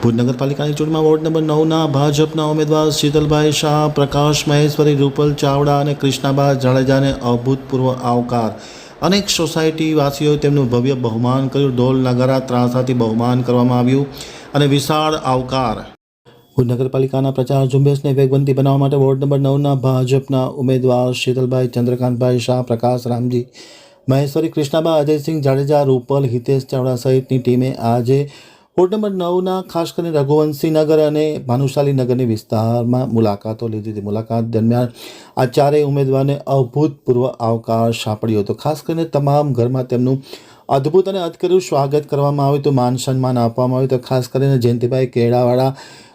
ભુજ નગરપાલિકાની ચૂંટણીમાં ward number 9ના ભાજપના ઉમેદવાર શીતલભાઈ શાહ, પ્રકાશ મહેશ્વરી, રૂપલ ચાવડા અને કૃષ્ણાબા જાડેજાને અભૂતપૂર્વ આવકાર. અનેક સોસાયટીવાસીઓએ તેમનું ભવ્ય બહુમાન કર્યું. ઢોલ નગારા ત્રાસાથી બહુમાન કરવામાં આવ્યું અને વિશાળ આવકાર. ભુજ નગરપાલિકાના પ્રચાર ઝુંબેશને વેગવંતી બનાવવા માટે વોર્ડ નંબર 9ના ભાજપના ઉમેદવાર શીતલભાઈ ચંદ્રકાંતભાઈ શાહ, પ્રકાશ રામજી મહેશ્વરી, કૃષ્ણાબા, અજયસિંહ જાડેજા, રૂપલ, હિતેશ ચાવડા સહિતની ટીમે આજે વોર્ડ નંબર 9ના ખાસ કરીને રઘુવંશીનગર અને ભાનુશાલીનગરની વિસ્તારમાં મુલાકાતો લીધી હતી. મુલાકાત દરમિયાન આ ચારેય ઉમેદવારને અભૂતપૂર્વ આવકાર સાંપડ્યો હતો. ખાસ કરીને તમામ ઘરમાં તેમનું અદ્ભુત અને અધકર્યું સ્વાગત કરવામાં આવ્યું હતું, માન સન્માન આપવામાં આવ્યું હતું. ખાસ કરીને જયંતિભાઈ કેળાવાળા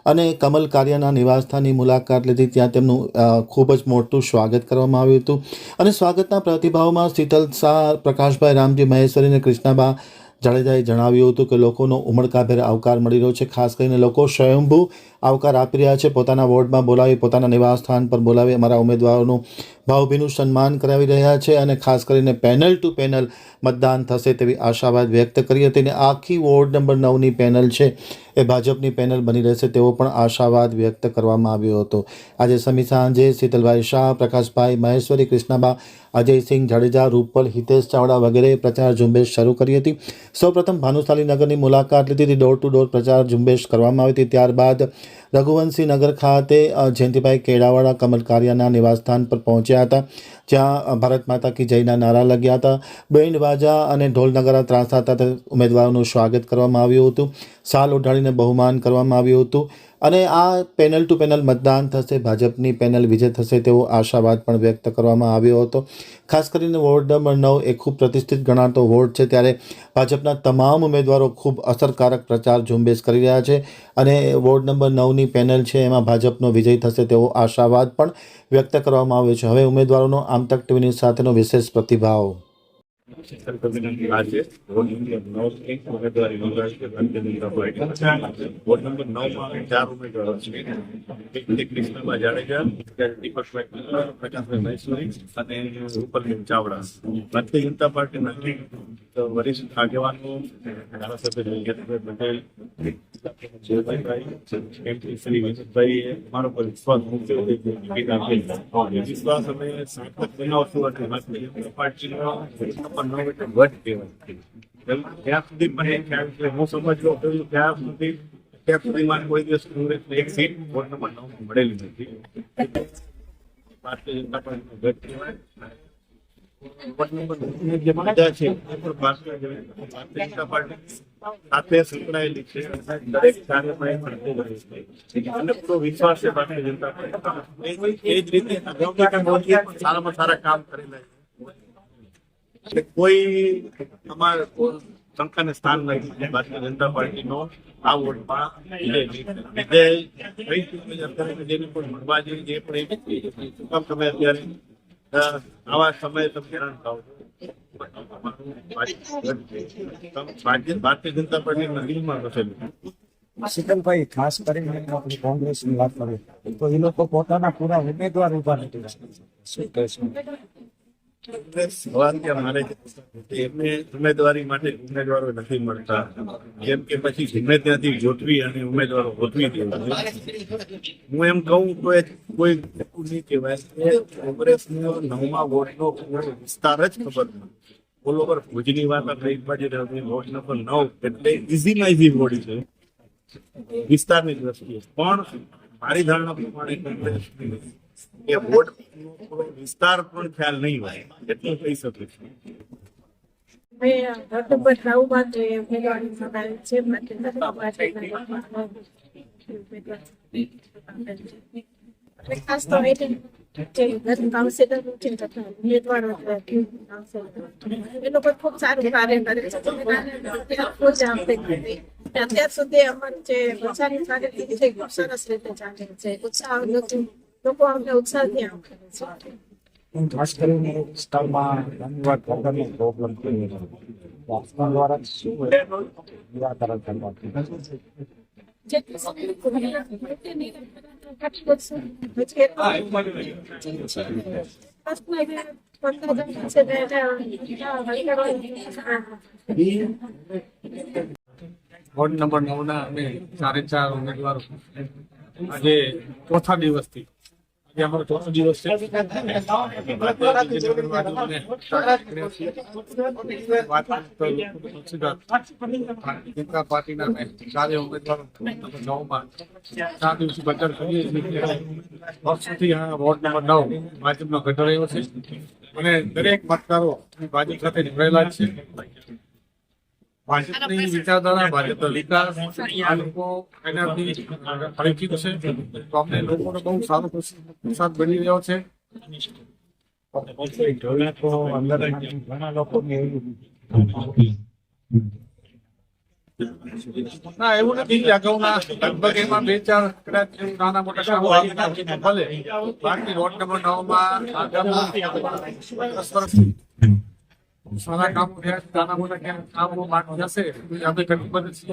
અને કમલ કારિયાના નિવાસસ્થાનની મુલાકાત લીધી. ત્યાં તેમનું ખૂબ જ મોટું સ્વાગત કરવામાં આવ્યું હતું અને સ્વાગતના પ્રતિભાવમાં શીતલ શાહ, પ્રકાશભાઈ રામજી મહેશ્વરી અને કૃષ્ણાબા જાડેજાએ જણાવ્યું હતું કે લોકોનો ઉમળકાભેર આવકાર મળી રહ્યો છે. ખાસ કરીને લોકો સ્વયંભૂ આવકાર આપી રહ્યા છે. પોતાના વોર્ડમાં બોલાવી, પોતાના નિવાસ સ્થાન પર બોલાવી અમારા ઉમેદવારોનું ભાવભીનું સન્માન કરાવી રહ્યા છે અને ખાસ કરીને પેનલ ટુ પેનલ મતદાન થશે તેવી આશાવાદ વ્યક્ત કરી હતી. અને આખી વોર્ડ નંબર 9ની પેનલ છે એ ભાજપની પેનલ બની રહેશે તેવો પણ આશાવાદ વ્યક્ત કરવામાં આવ્યો હતો. આજે સાંજે શીતલભાઈ શાહ, પ્રકાશભાઈ મહેશ્વરી, કૃષ્ણાબા, અજયસિંહ જાડેજા, રૂપલ, હિતેશ ચાવડા વગેરે પ્રચાર ઝુંબેશ શરૂ કરી હતી. સૌપ્રથમ ભાનુશાલીનગરની મુલાકાત લીધી હતી. ડોર ટુ ડોર પ્રચાર ઝુંબેશ કરવામાં આવી હતી. ત્યારબાદ રઘુવંશીનગર ખાતે જયંતિભાઈ કેળાવાળા કમલ કારિયાના નિવાસસ્થાન પર પહોંચ્યા હતા, જ્યાં ભારત માતા કી જયના નારા લગ્યા હતા. બેન્ડ બાજા અને ઢોલ નગારા ત્રાસા સાથે ઉમેદવારોનું સ્વાગત કરવામાં આવ્યું હતું. શાલ ઓઢાડીને બહુમાન કરવામાં આવ્યું હતું અને આ પેનલ ટુ પેનલ મતદાન થશે. ભાજપની પેનલ વિજય થશે તેવો આશાવાદ પણ વ્યક્ત કરવામાં આવ્યો હતો. ખાસ કરીને વોર્ડ નંબર 9 એ ખૂબ પ્રતિષ્ઠિત ગણાતો વોર્ડ છે, ત્યારે ભાજપના તમામ ઉમેદવારો ખૂબ અસરકારક પ્રચાર ઝુંબેશ કરી રહ્યા છે અને વોર્ડ નંબર 9ની પેનલ છે એમાં ભાજપનો વિજય થશે તેવો આશાવાદ પણ વ્યક્ત કરવામાં આવ્યો છે. હવે ઉમેદવારોનો આમતક ટીવીની સાથેનો વિશેષ પ્રતિભાવ. આજે વોર્ડ નંબર 9 ની ઉમેદવારી નોંધાવી છે Bharatiya Janata party. Ward number 9માં 4 ઉમેદવારો છે. કૃષ્ણાબા જાડેજા, દીપકભાઈ, પ્રકાશભાઈ મહેશ્વરી અને રૂપલબેન ચાવડા. ભારતીય જનતા પાર્ટીના વરિષ્ઠ આગેવાનો ધારાસભ્ય જયંતિભાઈ પટેલ, જયભાઈ શ્રી વિનોદભાઈએ મારો પર વિશ્વાસ મૂક્યો વિશ્વાસ અમે સાર્થક બનાવશું અને ભારતીય જનતા પાર્ટીનો વટ કહેવાય. ત્યાં સુધી મને ખ્યાલ છે, હું સમજતો ત્યાં સુધીમાં કોઈ દિવસ કોંગ્રેસને એક સીટ વોર્ડ નંબર 9 મળેલી નથી. ભારતીય જનતા પાર્ટીનો વટ કહેવાય. વોર્ડ નંબર 9 જે મજા છે એ પણ ભારતીય જનતા પાર્ટી સાથે સંકળાયેલી છે. દરેક કાર્યમાં અને પૂરો વિશ્વાસ છે ભારતીય જનતા પાર્ટી. એ જ રીતે સારામાં સારા કામ કરેલા છે. કોઈ અમારે શંકાને સ્થાન નથી. ભારતીય જનતા પાર્ટીનો આ વોર્ડમાં જેને પણ મળવા જોઈએ, જે પણ તમે અત્યારે આવા સમયે તમે હેરાન થાવ ભારતીય જનતા પાર્ટીના દિલમાં વસેલું. શીતલભાઈ, ખાસ કરીને આપણે કોંગ્રેસની વાત કરીએ તો એ લોકો પોતાના પૂરા ઉમેદવાર ઉભા નથી રાખતા. શું કહેશું? એમને ઉમેદવારી માટે ઉમેદવારો નથી મળતા, કેમ કે પછી ગમે ત્યાંથી ગોઠવી અને ઉમેદવારો ગોઠવી દેવા. હું એમ કહું તો કોઈ નહીં કહેવાય કે કોંગ્રેસનો 9મા વોર્ડનો વિસ્તાર જ ખબર નથી. ઓલ ઓવર ભુજની વાત આપણે એક બાજુ વોર્ડ નંબર 9 એટલે ઇઝીમાં ઇઝી વોર્ડ છે વિસ્તારની દ્રષ્ટિએ, પણ મારી ધારણા પ્રમાણે કોંગ્રેસ એ વોર્ડ વિસ્તાર પણ ખ્યાલ નહીં હોય એટલું કહી શકું છું. ખાસ તો એ લોકો ખૂબ સારું કાર્ય કરે છે. અત્યાર સુધી અમારી જે પ્રચારની કાર્યક્રમ છે ખૂબ સરસ રીતે ચાલે છે. ઉત્સાહ લોકો અમને ઉત્સાહથી આમ કરે છે. ખાસ કરીને વિસ્તારમાં ઘણીવાર વગરનો પ્રોબ્લેમ થઈ રહ્યો છે. આપણા દ્વારા શું નિરાકરણ કરવા વોર્ડ નંબર 9 ના અમે 4 ઉમેદવારો આજે ચોથા દિવસથી આજે અમારો ચોથો દિવસ છે. જનતા પાર્ટીના અમે 4 ઉમેદવારો નંબર 9 માં 4 દિવસથી પ્રચાર કરીએ છીએ. વર્ષોથી આ વોર્ડ નંબર 9 ભાજપનો ગઢ રહ્યો છે અને દરેક મતદારો ભાજપ સાથે જોડાયેલા જ છે. ભાજપની વિચારધારા, ભાજપનો વિકાસ આ લોકો એનાથી પરિચિત છે. તો અમને લોકોનો બહુ સારો પ્રસાદ બની રહ્યો છે. જોઈએ તો અંદર ઘણા લોકોને એવું ના, એવું નથી કે અગાઉના લગભગ એમાં 2-4 કદાચ નાના મોટા કામો ભલે, બાકી વોર્ડ નંબર 9 માં આગામી 10 વર્ષથી સારા કામો થયા છે. નાના મોટા ક્યાંક કામો બાકી હશે આપણે ઘણી બધી